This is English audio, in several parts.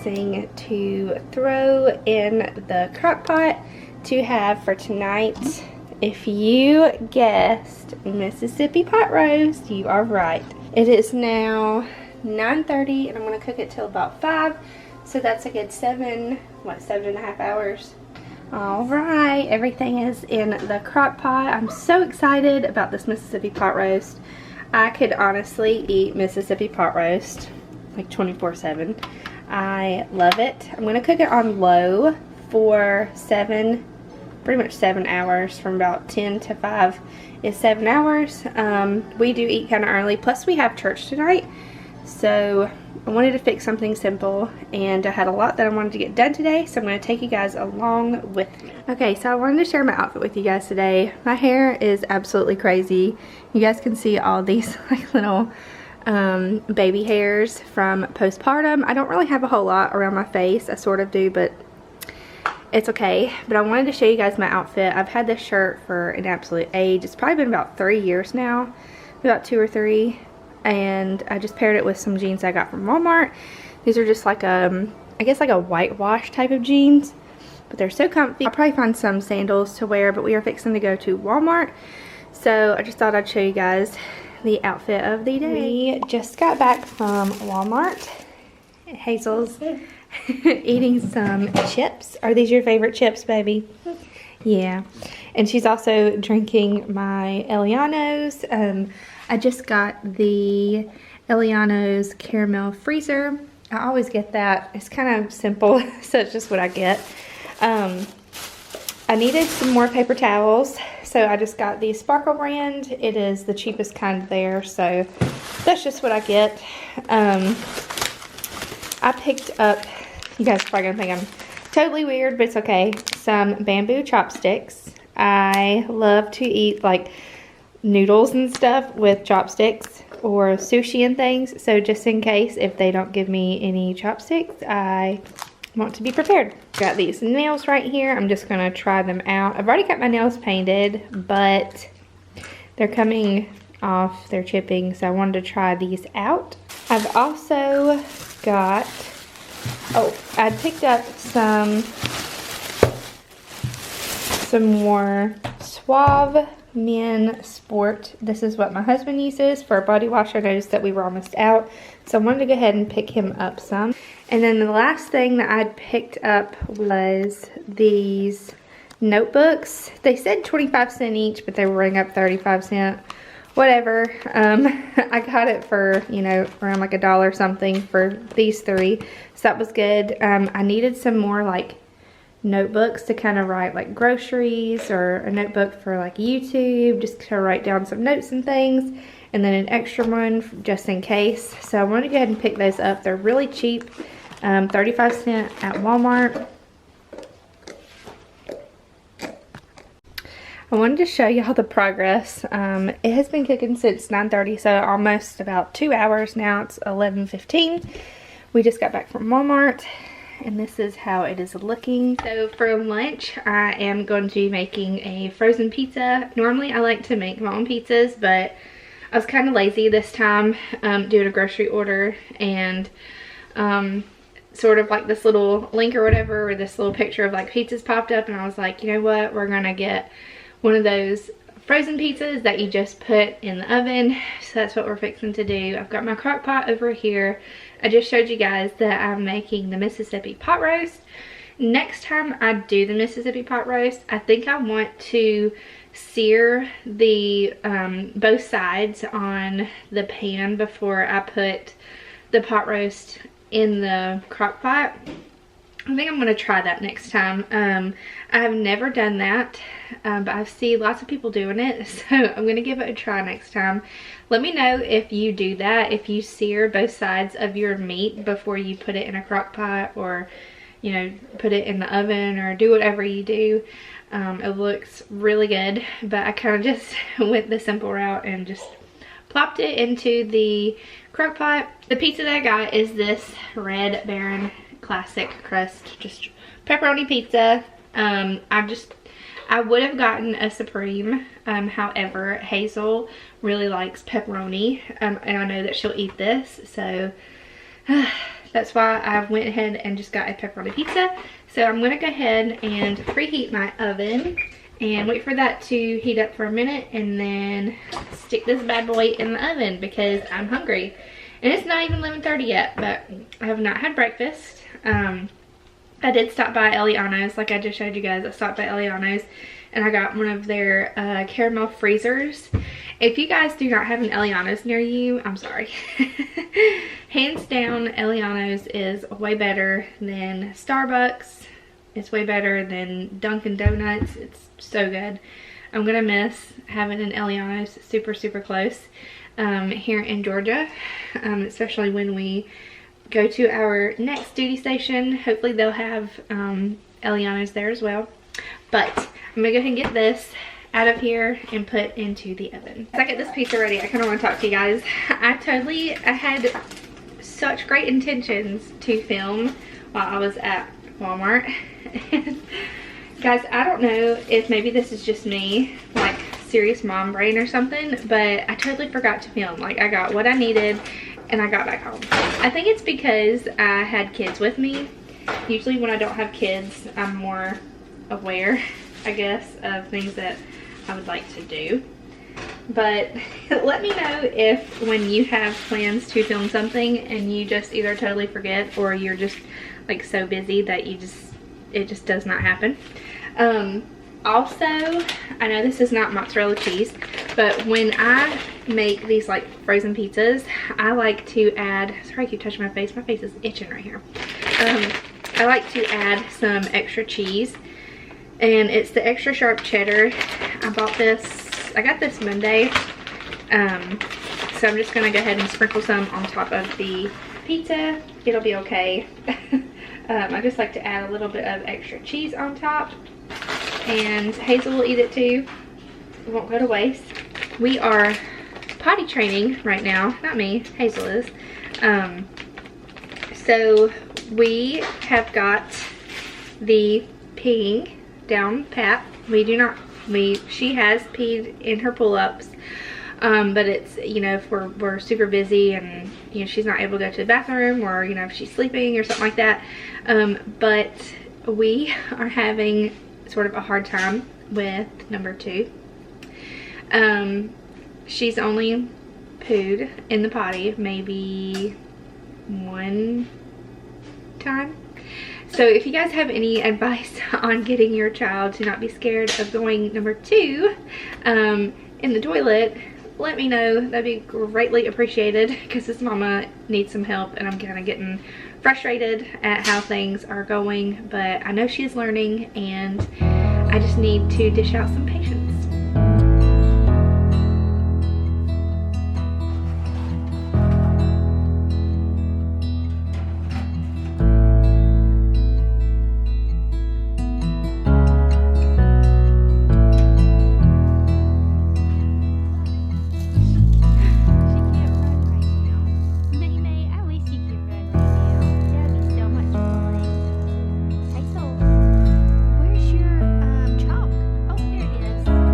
mixing to throw in the crock pot to have for tonight. If you guessed Mississippi pot roast, you are right. It is now 9:30 and I'm going to cook it till about 5. So that's a good 7.5 hours. Alright, everything is in the crock pot. I'm so excited about this Mississippi pot roast. I could honestly eat Mississippi pot roast like 24/7. I love it. I'm going to cook it on low for pretty much 7 hours. From about 10 to 5 is 7 hours. We do eat kind of early, plus we have church tonight, so I wanted to fix something simple, and I had a lot that I wanted to get done today, so I'm going to take you guys along with me. Okay, so I wanted to share my outfit with you guys today. My hair is absolutely crazy. You guys can see all these like little baby hairs from postpartum. I don't really have a whole lot around my face. I sort of do, but it's okay. But I wanted to show you guys my outfit. I've had this shirt for an absolute age. It's probably been about 3 years now, about 2 or 3. And I just paired it with some jeans I got from Walmart. These are just like I guess like a whitewash type of jeans, but they're so comfy. I'll probably find some sandals to wear, but we are fixing to go to Walmart, so I just thought I'd show you guys the outfit of the day. We just got back from Walmart. Hazel's eating some chips. Are these your favorite chips, baby? Yeah. And she's also drinking my Eliano's. I just got the Eliano's caramel freezer. I always get that. It's kind of simple, so it's just what I get. I needed some more paper towels, so I just got the Sparkle brand. It is the cheapest kind there, so that's just what I get. I picked up, you guys are probably gonna think I'm totally weird, but it's okay, some bamboo chopsticks. I love to eat like noodles and stuff with chopsticks, or sushi and things, so just in case if they don't give me any chopsticks, I want to be prepared. Got these nails right here. I'm just gonna try them out. I've already got my nails painted, but they're coming off, they're chipping, so I wanted to try these out. I've also got, I picked up some more Suave Men Sport. This is what my husband uses for a body wash. I noticed that we were almost out, so I wanted to go ahead and pick him up some. And then the last thing that I'd picked up was these notebooks. They said 25 cents each, but they were running up 35 cents. Whatever. I got it for, you know, around like $1 something for these 3, so that was good. I needed some more like notebooks to kind of write like groceries, or a notebook for like YouTube, just to write down some notes and things, and then an extra one just in case. So I wanted to go ahead and pick those up. They're really cheap, 35 cents at Walmart. I wanted to show y'all the progress. It has been cooking since 9:30, so almost about 2 hours now. It's 11:15. We just got back from Walmart, and this is how it is looking. So for lunch, I am going to be making a frozen pizza. Normally I like to make my own pizzas, but I was kind of lazy this time doing a grocery order, and sort of like this little link or whatever, or this little picture of like pizzas popped up, and I was like, you know what, we're gonna get one of those frozen pizzas that you just put in the oven. So that's what we're fixing to do. I've got my crock pot over here. I just showed you guys that I'm making the Mississippi pot roast. Next time I do the Mississippi pot roast, I think I want to sear the both sides on the pan before I put the pot roast in the crock pot. I think I'm going to try that next time. I have never done that, but I see lots of people doing it, so I'm going to give it a try next time. Let me know if you do that, if you sear both sides of your meat before you put it in a crock pot, or, you know, put it in the oven, or do whatever you do. It looks really good, but I kind of just went the simple route and just plopped it into the crock pot. The pizza that I got is this Red Baron classic crust, just pepperoni pizza. I would have gotten a Supreme, however Hazel really likes pepperoni, and I know that she'll eat this, so That's why I went ahead and just got a pepperoni pizza. So I'm gonna go ahead and preheat my oven and wait for that to heat up for a minute, and then stick this bad boy in the oven because I'm hungry. And it's not even 11:30 yet, but I have not had breakfast. I did stop by Eliano's, like I just showed you guys. I stopped by Eliano's and I got one of their caramel freezers. If you guys do not have an Eliano's near you, I'm sorry. Hands down, Eliano's is way better than Starbucks. It's way better than Dunkin' Donuts. It's so good. I'm gonna miss having an Eliano's super, super close here in Georgia, especially when we go to our next duty station. Hopefully they'll have Eliano's there as well. But I'm gonna go ahead and get this out of here and put into the oven. As I get this pizza ready, I kind of want to talk to you guys. I had such great intentions to film while I was at Walmart. Guys, I don't know if maybe this is just me, like serious mom brain or something, but I totally forgot to film. Like, I got what I needed and I got back home. I think it's because I had kids with me. Usually when I don't have kids, I'm more aware, I guess, of things that I would like to do. But let me know if when you have plans to film something and you just either totally forget, or you're just like so busy that it just does not happen. Also, I know this is not mozzarella cheese, but when I make these like frozen pizzas, I like to add, sorry I keep touching my face is itching right here. I like to add some extra cheese, and it's the extra sharp cheddar. I got this Monday, so I'm just gonna go ahead and sprinkle some on top of the pizza. It'll be okay. I just like to add a little bit of extra cheese on top, and Hazel will eat it too. It won't go to waste. We are potty training right now. Not me, Hazel is. So we have got the peeing down pat. She has peed in her pull-ups, but it's, you know, if we're super busy and, you know, she's not able to go to the bathroom, or, you know, if she's sleeping or something like that. But we are having sort of a hard time with number 2. She's only pooed in the potty maybe one time. So if you guys have any advice on getting your child to not be scared of going number 2 in the toilet, let me know. That'd be greatly appreciated, because this mama needs some help and I'm kind of getting frustrated at how things are going. But I know she's learning and I just need to dish out some patience. Where's your chalk? Oh, there it is.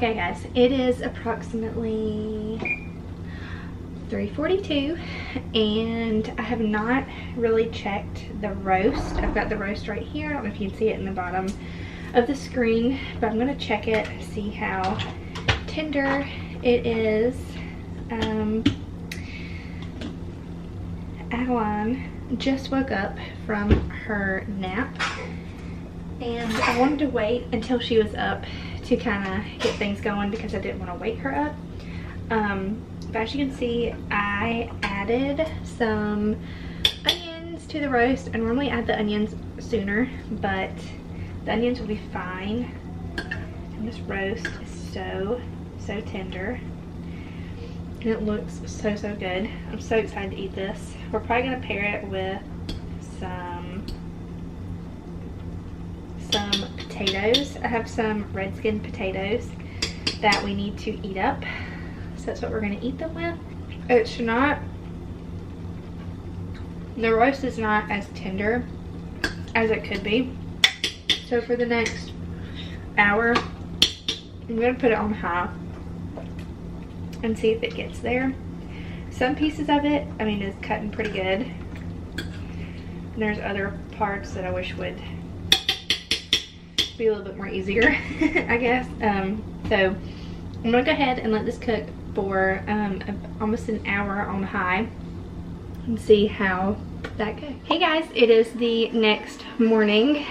Okay guys, it is approximately 3:42 and I have not really checked the roast. I've got the roast right here. I don't know if you can see it in the bottom of the screen, but I'm gonna check it, see how tender it is. Adeline just woke up from her nap and I wanted to wait until she was up to kind of get things going because I didn't want to wake her up. But as you can see, I added some onions to the roast. I normally add the onions sooner, but the onions will be fine. And this roast is so tender. And it looks so good. I'm so excited to eat this. We're probably gonna pair it with some potatoes. I have some red skin potatoes that we need to eat up. So that's what we're gonna eat them with. It's not, the roast is not as tender as it could be. So for the next hour, I'm gonna put it on high and see if it gets there. Some pieces of it, I mean, is cutting pretty good. And there's other parts that I wish would be a little bit more easier, I guess. So I'm gonna go ahead and let this cook for almost an hour on high and see how that goes. Hey guys, it is the next morning.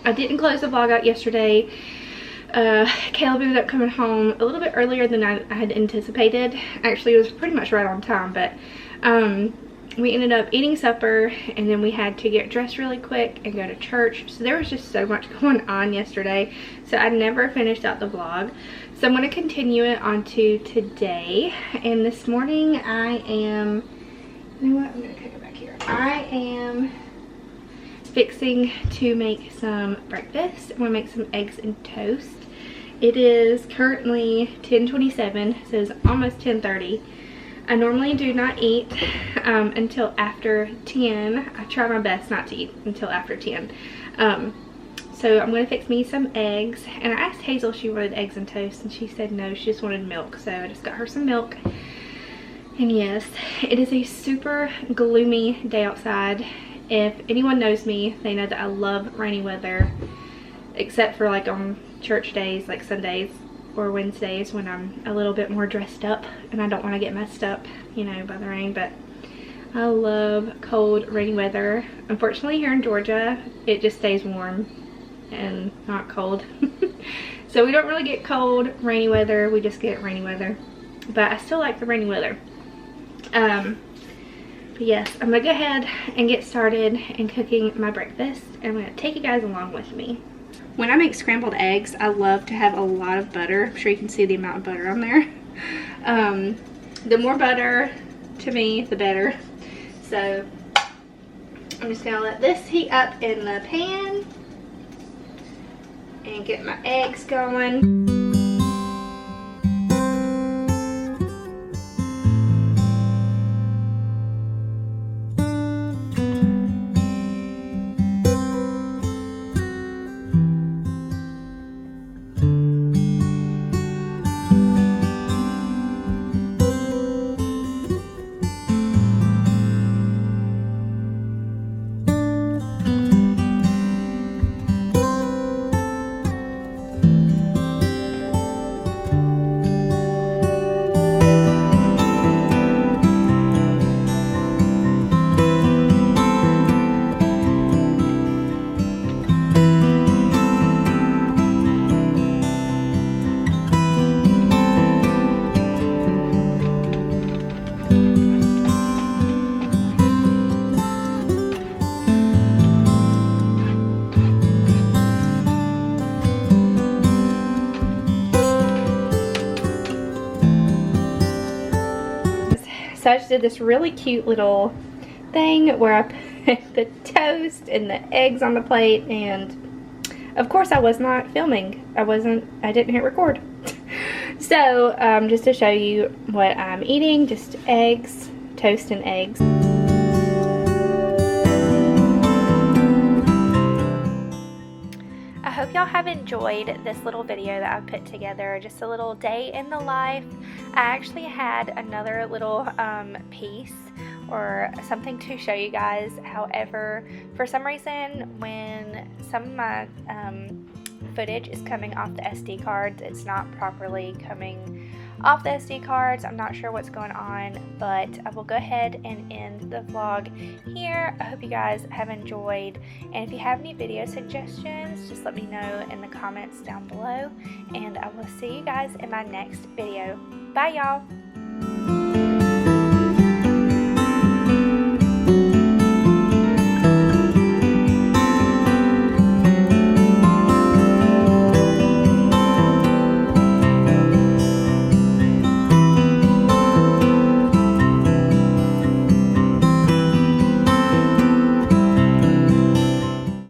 I didn't close the vlog out yesterday. Caleb ended up coming home a little bit earlier than I had anticipated. Actually, it was pretty much right on time, but we ended up eating supper and then we had to get dressed really quick and go to church. So there was just so much going on yesterday, so I never finished out the vlog. So I'm going to continue it on to today. And this morning I am, you know what, I'm going to cook it back here. I am fixing to make some breakfast. I'm going to make some eggs and toast. It is currently 10:27, so it's almost 10:30. I normally do not eat until after 10. I try my best not to eat until after 10. So I'm going to fix me some eggs. And I asked Hazel if she wanted eggs and toast, and she said no, she just wanted milk. So I just got her some milk. And yes, it is a super gloomy day outside. If anyone knows me, they know that I love rainy weather, except for like on church days, like Sundays or Wednesdays when I'm a little bit more dressed up and I don't want to get messed up, you know, by the rain. But I love cold, rainy weather. Unfortunately, here in Georgia, it just stays warm and not cold. So we don't really get cold, rainy weather. We just get rainy weather. But I still like the rainy weather. But yes, I'm gonna go ahead and get started in cooking my breakfast. And I'm gonna take you guys along with me. When I make scrambled eggs, I love to have a lot of butter. I'm sure you can see the amount of butter on there. The more butter, to me, the better. So I'm just gonna let this heat up in the pan and get my eggs going. So I just did this really cute little thing where I put the toast and the eggs on the plate, and of course I was not filming. I didn't hit record. So just to show you what I'm eating, just eggs, toast and eggs. I I hope y'all have enjoyed this little video that I put together, just a little day in the life. I actually had another little piece or something to show you guys. However, for some reason, when some of my footage is coming off the SD cards, it's not properly coming off the SD cards. I'm not sure what's going on, but I will go ahead and end the vlog here. I hope you guys have enjoyed, and if you have any video suggestions, just let me know in the comments down below, and I will see you guys in my next video. Bye y'all.